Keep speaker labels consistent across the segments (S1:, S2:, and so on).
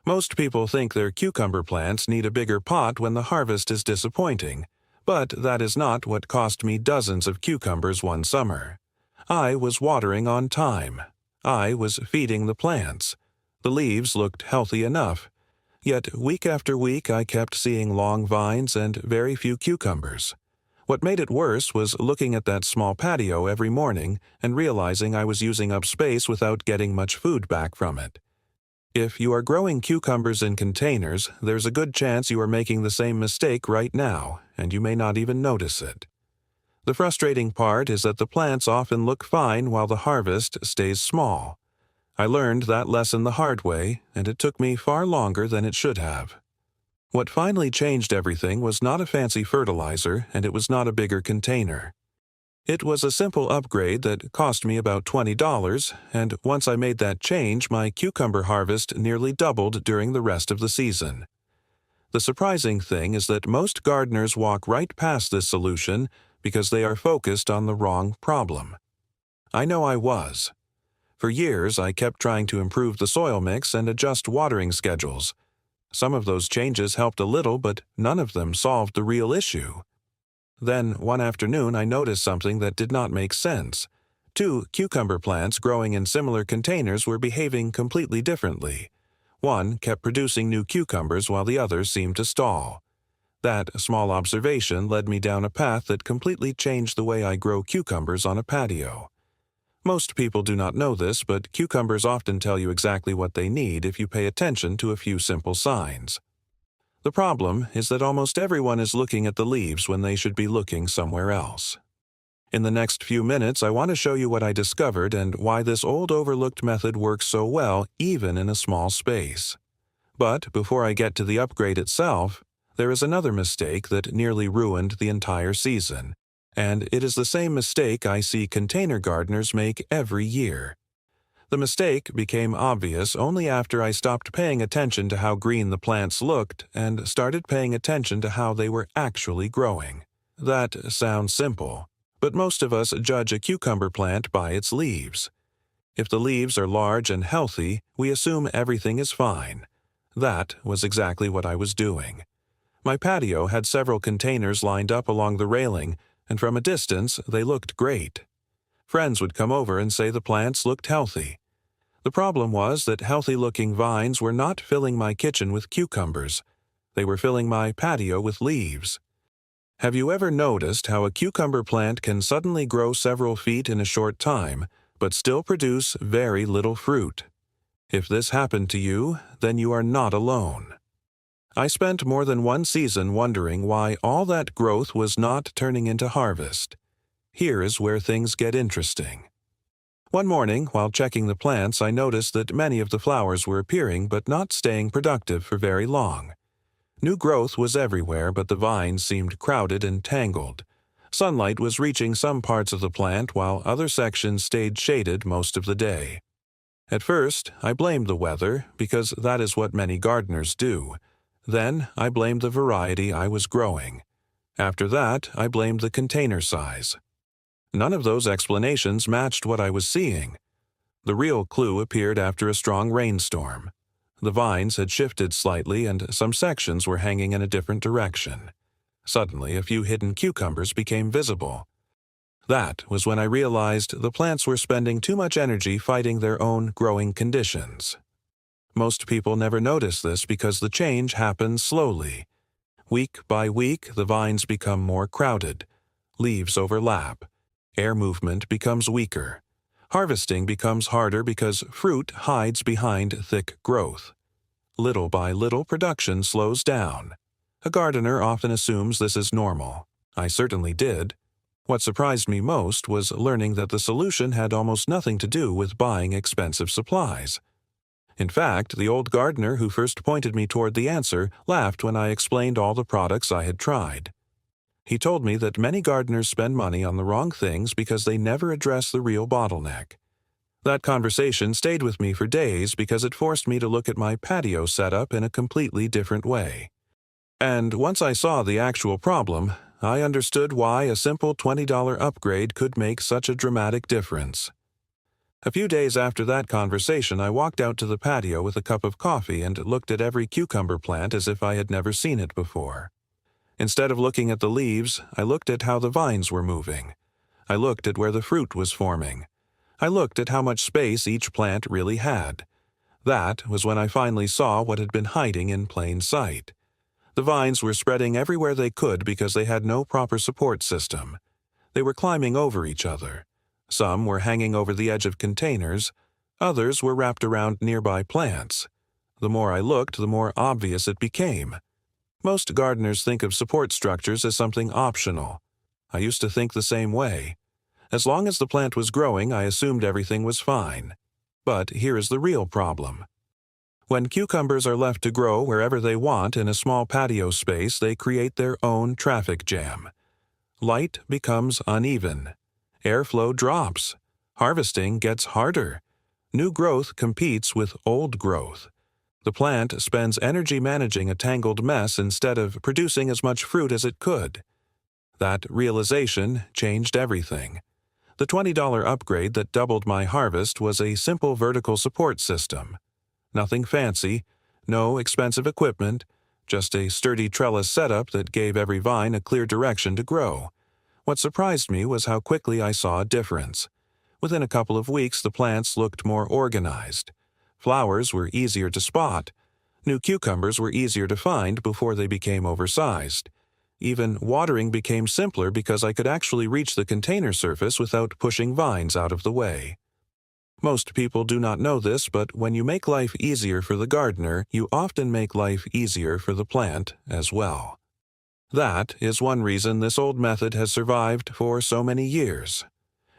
S1: Most people think their cucumber plants need a bigger pot when the harvest is disappointing, but that is not what cost me dozens of cucumbers one summer. I was watering on time. I was feeding the plants. The leaves looked healthy enough. Yet week after week I kept seeing long vines and very few cucumbers. What made it worse was looking at that small patio every morning and realizing I was using up space without getting much food back from it. If you are growing cucumbers in containers, there's a good chance you are making the same mistake right now, and you may not even notice it. The frustrating part is that the plants often look fine while the harvest stays small. I learned that lesson the hard way, and it took me far longer than it should have. What finally changed everything was not a fancy fertilizer, and it was not a bigger container. It was a simple upgrade that cost me about $20, and once I made that change, my cucumber harvest nearly doubled during the rest of the season. The surprising thing is that most gardeners walk right past this solution because they are focused on the wrong problem. I know I was. For years, I kept trying to improve the soil mix and adjust watering schedules. Some of those changes helped a little, but none of them solved the real issue. Then, one afternoon, I noticed something that did not make sense. Two cucumber plants growing in similar containers were behaving completely differently. One kept producing new cucumbers while the other seemed to stall. That small observation led me down a path that completely changed the way I grow cucumbers on a patio. Most people do not know this, but cucumbers often tell you exactly what they need if you pay attention to a few simple signs. The problem is that almost everyone is looking at the leaves when they should be looking somewhere else. In the next few minutes, I want to show you what I discovered and why this old overlooked method works so well even in a small space. But before I get to the upgrade itself, there is another mistake that nearly ruined the entire season, and it is the same mistake I see container gardeners make every year. The mistake became obvious only after I stopped paying attention to how green the plants looked and started paying attention to how they were actually growing. That sounds simple, but most of us judge a cucumber plant by its leaves. If the leaves are large and healthy, we assume everything is fine. That was exactly what I was doing. My patio had several containers lined up along the railing, and from a distance they looked great. Friends would come over and say the plants looked healthy. The problem was that healthy-looking vines were not filling my kitchen with cucumbers. They were filling my patio with leaves. Have you ever noticed how a cucumber plant can suddenly grow several feet in a short time, but still produce very little fruit? If this happened to you, then you are not alone. I spent more than one season wondering why all that growth was not turning into harvest. Here is where things get interesting. One morning, while checking the plants, I noticed that many of the flowers were appearing but not staying productive for very long. New growth was everywhere, but the vines seemed crowded and tangled. Sunlight was reaching some parts of the plant while other sections stayed shaded most of the day. At first, I blamed the weather because that is what many gardeners do. Then, I blamed the variety I was growing. After that, I blamed the container size. None of those explanations matched what I was seeing. The real clue appeared after a strong rainstorm. The vines had shifted slightly and some sections were hanging in a different direction. Suddenly, a few hidden cucumbers became visible. That was when I realized the plants were spending too much energy fighting their own growing conditions. Most people never notice this because the change happens slowly. Week by week, the vines become more crowded. Leaves overlap. Air movement becomes weaker. Harvesting becomes harder because fruit hides behind thick growth. Little by little, production slows down. A gardener often assumes this is normal. I certainly did. What surprised me most was learning that the solution had almost nothing to do with buying expensive supplies. In fact, the old gardener who first pointed me toward the answer laughed when I explained all the products I had tried. He told me that many gardeners spend money on the wrong things because they never address the real bottleneck. That conversation stayed with me for days because it forced me to look at my patio setup in a completely different way. And once I saw the actual problem, I understood why a simple $20 upgrade could make such a dramatic difference. A few days after that conversation, I walked out to the patio with a cup of coffee and looked at every cucumber plant as if I had never seen it before. Instead of looking at the leaves, I looked at how the vines were moving. I looked at where the fruit was forming. I looked at how much space each plant really had. That was when I finally saw what had been hiding in plain sight. The vines were spreading everywhere they could because they had no proper support system. They were climbing over each other. Some were hanging over the edge of containers. Others were wrapped around nearby plants. The more I looked, the more obvious it became. Most gardeners think of support structures as something optional. I used to think the same way. As long as the plant was growing, I assumed everything was fine. But here is the real problem. When cucumbers are left to grow wherever they want in a small patio space, they create their own traffic jam. Light becomes uneven. Airflow drops. Harvesting gets harder. New growth competes with old growth. The plant spends energy managing a tangled mess instead of producing as much fruit as it could. That realization changed everything. The $20 upgrade that doubled my harvest was a simple vertical support system. Nothing fancy, no expensive equipment, just a sturdy trellis setup that gave every vine a clear direction to grow. What surprised me was how quickly I saw a difference. Within a couple of weeks, the plants looked more organized. Flowers were easier to spot. New cucumbers were easier to find before they became oversized. Even watering became simpler because I could actually reach the container surface without pushing vines out of the way. Most people do not know this, but when you make life easier for the gardener, you often make life easier for the plant as well. That is one reason this old method has survived for so many years.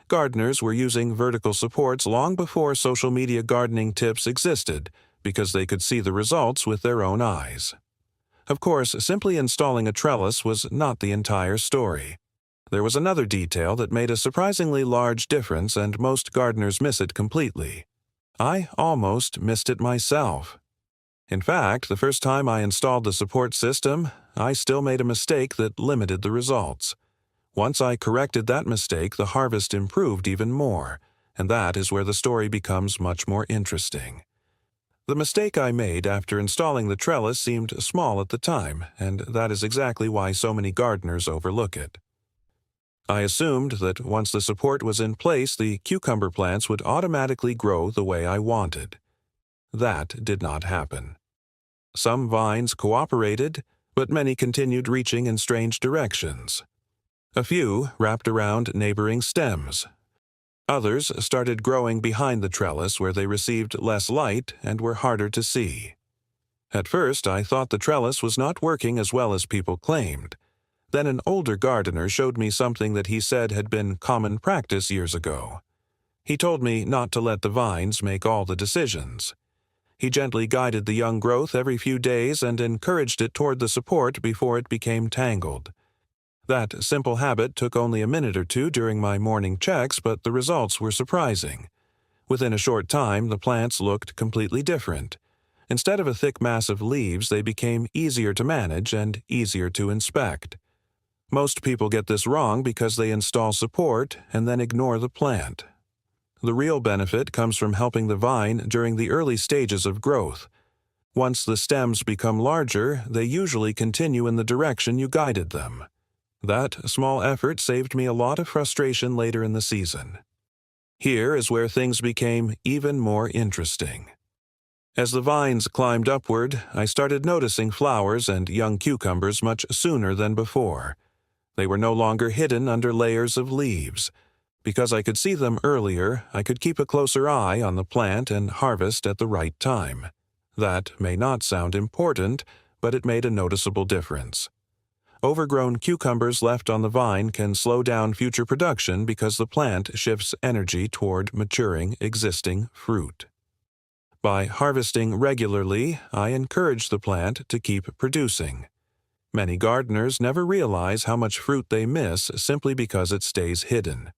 S1: Gardeners were using vertical supports long before social media gardening tips existed because they could see the results with their own eyes. Of course, simply installing a trellis was not the entire story. There was another detail that made a surprisingly large difference, and most gardeners miss it completely. I almost missed it myself. In fact, the first time I installed the support system, I still made a mistake that limited the results. Once I corrected that mistake, the harvest improved even more, and that is where the story becomes much more interesting. The mistake I made after installing the trellis seemed small at the time, and that is exactly why so many gardeners overlook it. I assumed that once the support was in place, the cucumber plants would automatically grow the way I wanted. That did not happen. Some vines cooperated, but many continued reaching in strange directions. A few wrapped around neighboring stems. Others started growing behind the trellis where they received less light and were harder to see. At first, I thought the trellis was not working as well as people claimed. Then an older gardener showed me something that he said had been common practice years ago. He told me not to let the vines make all the decisions. He gently guided the young growth every few days and encouraged it toward the support before it became tangled. That simple habit took only a minute or two during my morning checks, but the results were surprising. Within a short time, the plants looked completely different. Instead of a thick mass of leaves, they became easier to manage and easier to inspect. Most people get this wrong because they install support and then ignore the plant. The real benefit comes from helping the vine during the early stages of growth. Once the stems become larger, they usually continue in the direction you guided them. That small effort saved me a lot of frustration later in the season. Here is where things became even more interesting. As the vines climbed upward, I started noticing flowers and young cucumbers much sooner than before. They were no longer hidden under layers of leaves. Because I could see them earlier, I could keep a closer eye on the plant and harvest at the right time. That may not sound important, but it made a noticeable difference. Overgrown cucumbers left on the vine can slow down future production because the plant shifts energy toward maturing existing fruit. By harvesting regularly, I encourage the plant to keep producing. Many gardeners never realize how much fruit they miss simply because it stays hidden.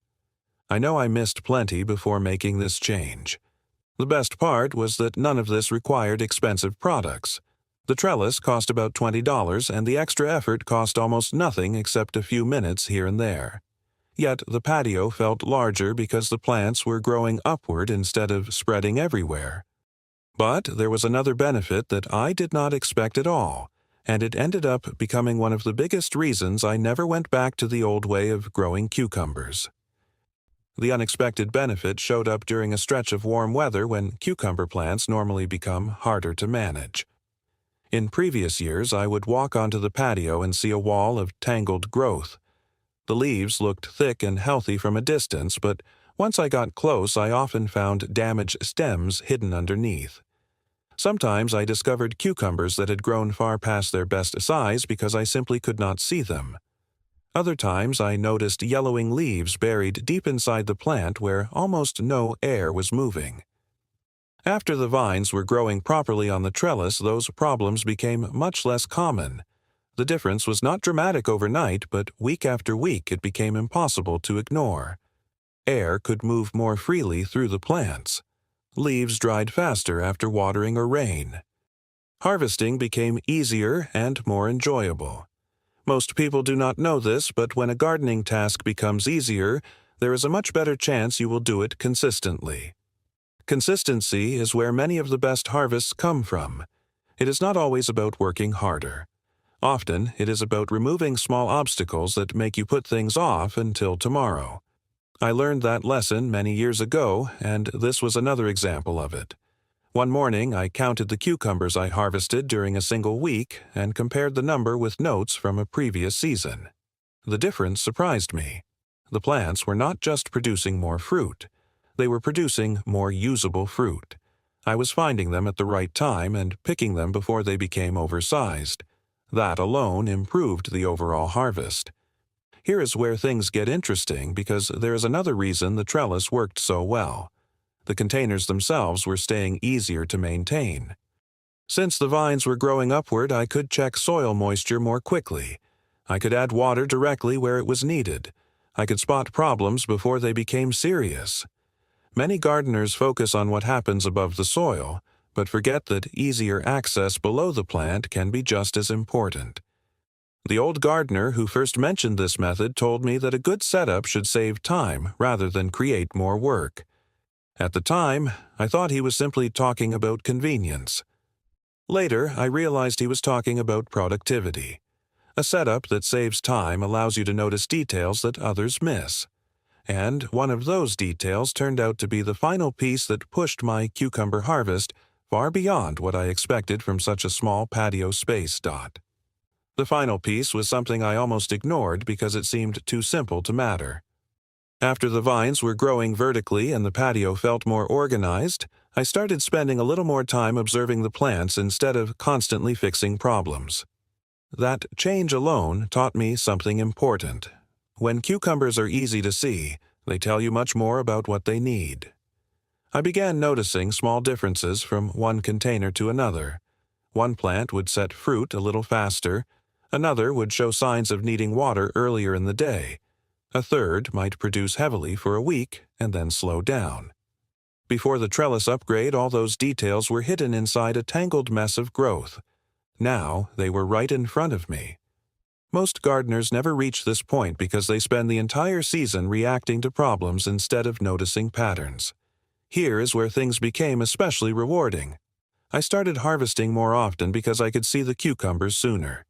S1: I know I missed plenty before making this change. The best part was that none of this required expensive products. The trellis cost about $20, and the extra effort cost almost nothing except a few minutes here and there. Yet the patio felt larger because the plants were growing upward instead of spreading everywhere. But there was another benefit that I did not expect at all, and it ended up becoming one of the biggest reasons I never went back to the old way of growing cucumbers. The unexpected benefit showed up during a stretch of warm weather when cucumber plants normally become harder to manage. In previous years, I would walk onto the patio and see a wall of tangled growth. The leaves looked thick and healthy from a distance, but once I got close, I often found damaged stems hidden underneath. Sometimes I discovered cucumbers that had grown far past their best size because I simply could not see them. Other times I noticed yellowing leaves buried deep inside the plant where almost no air was moving. After the vines were growing properly on the trellis, those problems became much less common. The difference was not dramatic overnight, but week after week it became impossible to ignore. Air could move more freely through the plants. Leaves dried faster after watering or rain. Harvesting became easier and more enjoyable. Most people do not know this, but when a gardening task becomes easier, there is a much better chance you will do it consistently. Consistency is where many of the best harvests come from. It is not always about working harder. Often, it is about removing small obstacles that make you put things off until tomorrow. I learned that lesson many years ago, and this was another example of it. One morning, I counted the cucumbers I harvested during a single week and compared the number with notes from a previous season. The difference surprised me. The plants were not just producing more fruit. They were producing more usable fruit. I was finding them at the right time and picking them before they became oversized. That alone improved the overall harvest. Here is where things get interesting because there is another reason the trellis worked so well. The containers themselves were staying easier to maintain. Since the vines were growing upward, I could check soil moisture more quickly. I could add water directly where it was needed. I could spot problems before they became serious. Many gardeners focus on what happens above the soil, but forget that easier access below the plant can be just as important. The old gardener who first mentioned this method told me that a good setup should save time rather than create more work. At the time, I thought he was simply talking about convenience. Later, I realized he was talking about productivity. A setup that saves time allows you to notice details that others miss. And one of those details turned out to be the final piece that pushed my cucumber harvest far beyond what I expected from such a small patio space. The final piece was something I almost ignored because it seemed too simple to matter. After the vines were growing vertically and the patio felt more organized, I started spending a little more time observing the plants instead of constantly fixing problems. That change alone taught me something important. When cucumbers are easy to see, they tell you much more about what they need. I began noticing small differences from one container to another. One plant would set fruit a little faster, another would show signs of needing water earlier in the day. A third might produce heavily for a week and then slow down. Before the trellis upgrade, all those details were hidden inside a tangled mess of growth. Now they were right in front of me. Most gardeners never reach this point because they spend the entire season reacting to problems instead of noticing patterns. Here is where things became especially rewarding. I started harvesting more often because I could see the cucumbers sooner.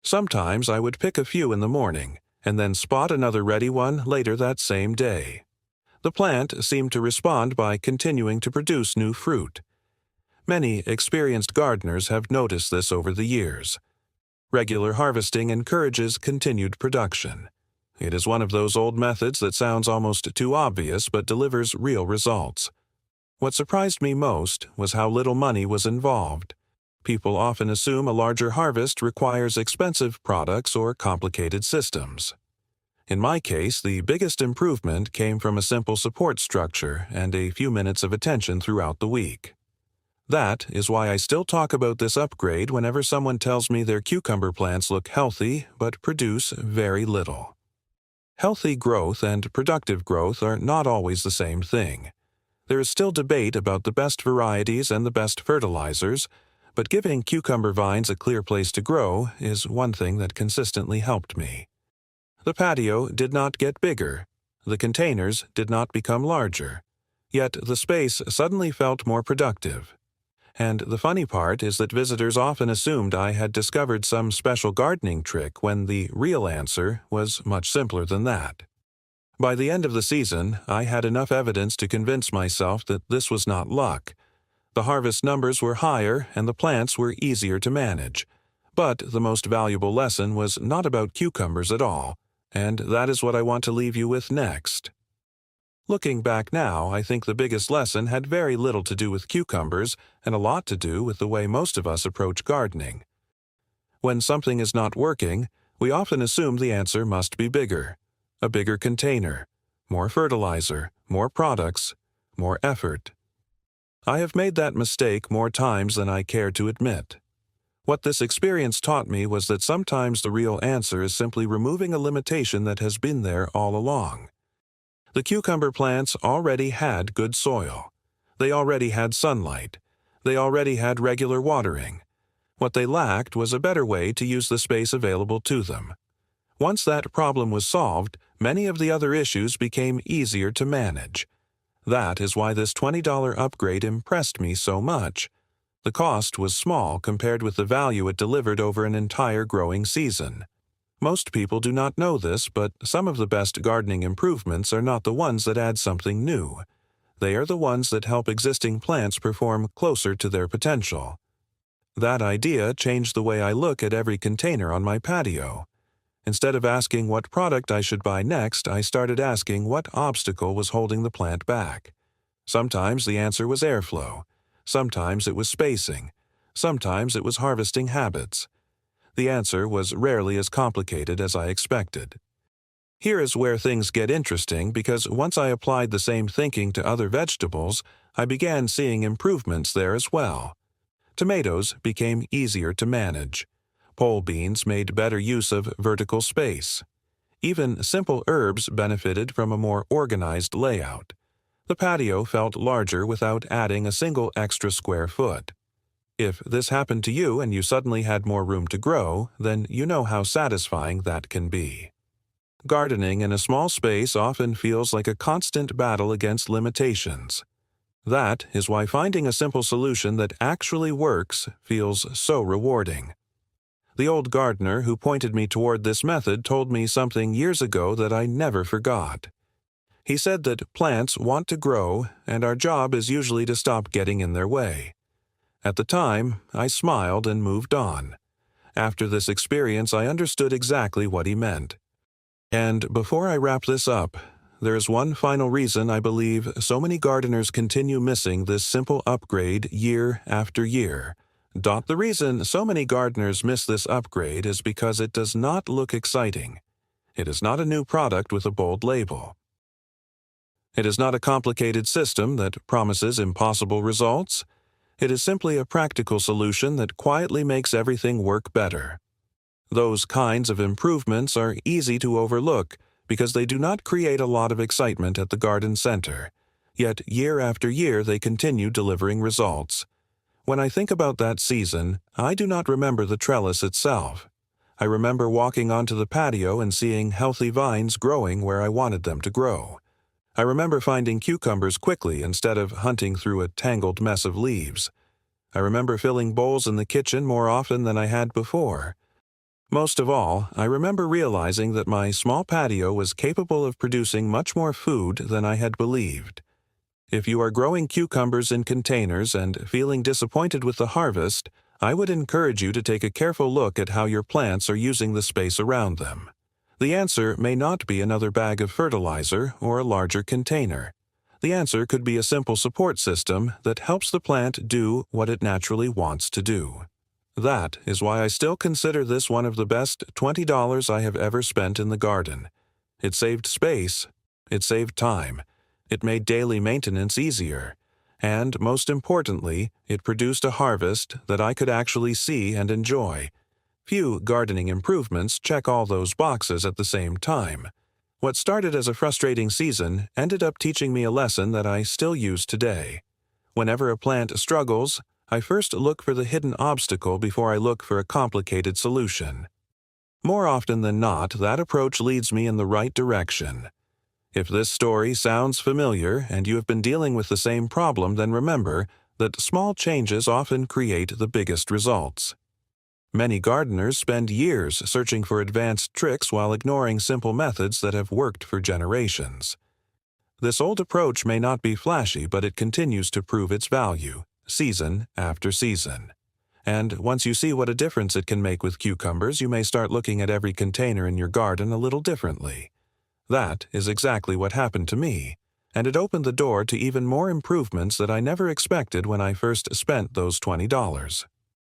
S1: Sometimes I would pick a few in the morning, and then spot another ready one later that same day. The plant seemed to respond by continuing to produce new fruit. Many experienced gardeners have noticed this over the years. Regular harvesting encourages continued production. It is one of those old methods that sounds almost too obvious but delivers real results. What surprised me most was how little money was involved. People often assume a larger harvest requires expensive products or complicated systems. In my case, the biggest improvement came from a simple support structure and a few minutes of attention throughout the week. That is why I still talk about this upgrade whenever someone tells me their cucumber plants look healthy but produce very little. Healthy growth and productive growth are not always the same thing. There is still debate about the best varieties and the best fertilizers, but giving cucumber vines a clear place to grow is one thing that consistently helped me. The patio did not get bigger. The containers did not become larger. Yet the space suddenly felt more productive. And the funny part is that visitors often assumed I had discovered some special gardening trick when the real answer was much simpler than that. By the end of the season, I had enough evidence to convince myself that this was not luck. The harvest numbers were higher and the plants were easier to manage. But the most valuable lesson was not about cucumbers at all, and that is what I want to leave you with next. Looking back now, I think the biggest lesson had very little to do with cucumbers and a lot to do with the way most of us approach gardening. When something is not working, we often assume the answer must be bigger. A bigger container, more fertilizer, more products, more effort. I have made that mistake more times than I care to admit. What this experience taught me was that sometimes the real answer is simply removing a limitation that has been there all along. The cucumber plants already had good soil. They already had sunlight. They already had regular watering. What they lacked was a better way to use the space available to them. Once that problem was solved, many of the other issues became easier to manage. That is why this $20 upgrade impressed me so much. The cost was small compared with the value it delivered over an entire growing season. Most people do not know this, but some of the best gardening improvements are not the ones that add something new. They are the ones that help existing plants perform closer to their potential. That idea changed the way I look at every container on my patio. Instead of asking what product I should buy next, I started asking what obstacle was holding the plant back. Sometimes the answer was airflow. Sometimes it was spacing. Sometimes it was harvesting habits. The answer was rarely as complicated as I expected. Here is where things get interesting because once I applied the same thinking to other vegetables, I began seeing improvements there as well. Tomatoes became easier to manage. Pole beans made better use of vertical space. Even simple herbs benefited from a more organized layout. The patio felt larger without adding a single extra square foot. If this happened to you and you suddenly had more room to grow, then you know how satisfying that can be. Gardening in a small space often feels like a constant battle against limitations. That is why finding a simple solution that actually works feels so rewarding. The old gardener who pointed me toward this method told me something years ago that I never forgot. He said that plants want to grow, and our job is usually to stop getting in their way. At the time, I smiled and moved on. After this experience, I understood exactly what he meant. And before I wrap this up, there is one final reason I believe so many gardeners continue missing this simple upgrade year after year. The reason so many gardeners miss this upgrade is because it does not look exciting. It is not a new product with a bold label. It is not a complicated system that promises impossible results. It is simply a practical solution that quietly makes everything work better. Those kinds of improvements are easy to overlook because they do not create a lot of excitement at the garden center. Yet year after year they continue delivering results. When I think about that season, I do not remember the trellis itself. I remember walking onto the patio and seeing healthy vines growing where I wanted them to grow. I remember finding cucumbers quickly instead of hunting through a tangled mess of leaves. I remember filling bowls in the kitchen more often than I had before. Most of all, I remember realizing that my small patio was capable of producing much more food than I had believed. If you are growing cucumbers in containers and feeling disappointed with the harvest, I would encourage you to take a careful look at how your plants are using the space around them. The answer may not be another bag of fertilizer or a larger container. The answer could be a simple support system that helps the plant do what it naturally wants to do. That is why I still consider this one of the best $20 I have ever spent in the garden. It saved space. It saved time. It made daily maintenance easier. And, most importantly, it produced a harvest that I could actually see and enjoy. Few gardening improvements check all those boxes at the same time. What started as a frustrating season ended up teaching me a lesson that I still use today. Whenever a plant struggles, I first look for the hidden obstacle before I look for a complicated solution. More often than not, that approach leads me in the right direction. If this story sounds familiar and you have been dealing with the same problem, then remember that small changes often create the biggest results. Many gardeners spend years searching for advanced tricks while ignoring simple methods that have worked for generations. This old approach may not be flashy, but it continues to prove its value, season after season. And once you see what a difference it can make with cucumbers, you may start looking at every container in your garden a little differently. That is exactly what happened to me, and it opened the door to even more improvements that I never expected when I first spent those $20.